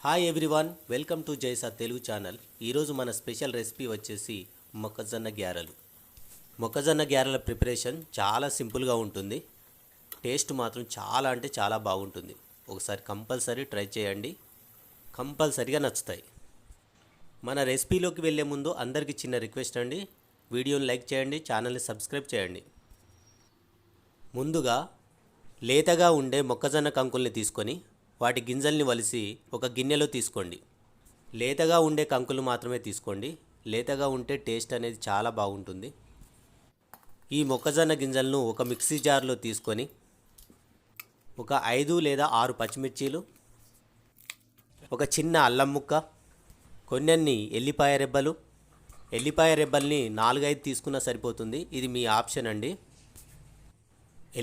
Hi everyone, welcome to Jaisa Telugu channel. ఈరోజు మన special recipe వచ్చేసి మొక్కజొన్న గ్యారెలు. మొక్కజొన్న గ్యారెల ప్రిపరేషన్ చాలా సింపుల్గా ఉంటుంది. టేస్ట్ మాత్రం చాలా అంటే చాలా బాగుంటుంది. ఒకసారి కంపల్సరీ ట్రై చేయండి, కంపల్సరీగా నచ్చుతాయి. మన రెసిపీలోకి వెళ్ళే ముందు అందరికీ చిన్న రిక్వెస్ట్ అండి, వీడియోని లైక్ చేయండి, ఛానల్ని సబ్స్క్రైబ్ చేయండి. ముందుగా లేతగా ఉండే మొక్కజొన్న కంకుల్ని తీసుకొని వాటి గింజల్ని వలిసి ఒక గిన్నెలో తీసుకోండి. లేతగా ఉండే కంకులు మాత్రమే తీసుకోండి, లేతగా ఉంటే టేస్ట్ అనేది చాలా బాగుంటుంది. ఈ మొక్కజొన్న గింజలను ఒక మిక్సీ జార్లో తీసుకొని ఒక 5 లేదా 6 పచ్చిమిర్చీలు, ఒక చిన్న అల్లం ముక్క, కొన్ని ఎల్లిపాయ రెబ్బల్ని 4-5 తీసుకున్నా సరిపోతుంది. ఇది మీ ఆప్షన్ అండి.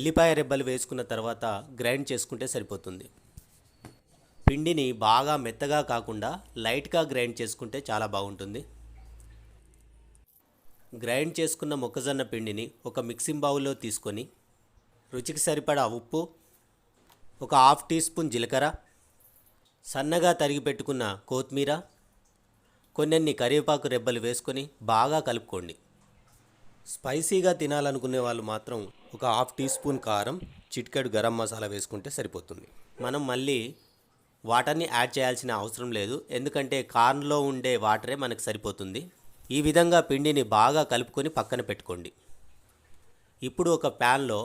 ఎల్లిపాయ రెబ్బలు వేసుకున్న తర్వాత గ్రైండ్ చేసుకుంటే సరిపోతుంది. పిండిని బాగా మెత్తగా కాకుండా లైట్గా గ్రైండ్ చేసుకుంటే చాలా బాగుంటుంది. గ్రైండ్ చేసుకున్న మొక్కజొన్న పిండిని ఒక మిక్సింగ్ బౌల్లో తీసుకొని రుచికి సరిపడా ఉప్పు, ఒక 1/2 టీ స్పూన్ జీలకర్ర, సన్నగా తరిగి పెట్టుకున్న కొత్తిమీర, కొన్ని కరివేపాకు రెబ్బలు వేసుకొని బాగా కలుపుకోండి. స్పైసీగా తినాలనుకునే వాళ్ళు మాత్రం ఒక 1/2 టీ స్పూన్ కారం, చిటికెడు గరం మసాలా వేసుకుంటే సరిపోతుంది. మనం మళ్ళీ వాటర్ని యాడ్ చేయాల్సిన అవసరం లేదు, ఎందుకంటే కార్న్లో ఉండే వాటరే మనకు సరిపోతుంది. ఈ విధంగా పిండిని బాగా కలుపుకొని పక్కన పెట్టుకోండి. ఇప్పుడు ఒక ప్యాన్లో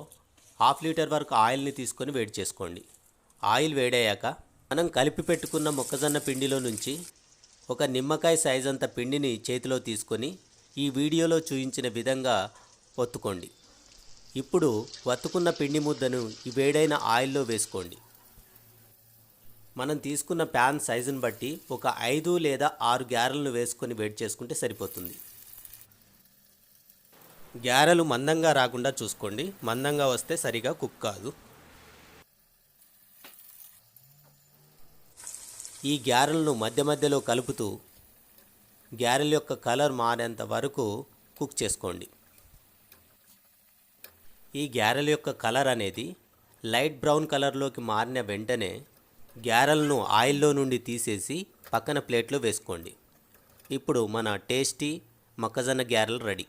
1/2 లీటర్ వరకు ఆయిల్ని తీసుకొని వేడి చేసుకోండి. ఆయిల్ వేడయ్యాక మనం కలిపి పెట్టుకున్న మొక్కజొన్న పిండిలో నుంచి ఒక నిమ్మకాయ సైజ్ అంత పిండిని చేతిలో తీసుకొని ఈ వీడియోలో చూపించిన విధంగా ఒత్తుకోండి. ఇప్పుడు వత్తుకున్న పిండి ముద్దను ఈ వేడైన ఆయిల్లో వేసుకోండి. మనం తీసుకున్న ప్యాన్ సైజుని బట్టి ఒక 5 లేదా 6 గ్యారెలను వేసుకొని వేడి చేసుకుంటే సరిపోతుంది. గ్యారెలు మందంగా రాకుండా చూసుకోండి, మందంగా వస్తే సరిగా కుక్ కాదు. ఈ గ్యారెలను మధ్య మధ్యలో కలుపుతూ గ్యారెల యొక్క కలర్ మారేంత వరకు కుక్ చేసుకోండి. ఈ గ్యారెల యొక్క కలర్ అనేది లైట్ బ్రౌన్ కలర్లోకి మారిన వెంటనే గ్యారెలను ఆయిల్లో నుండి తీసేసి పక్కన ప్లేట్లో వేసుకోండి. ఇప్పుడు మన టేస్టీ మొక్కజొన్న గ్యారెలు రెడీ.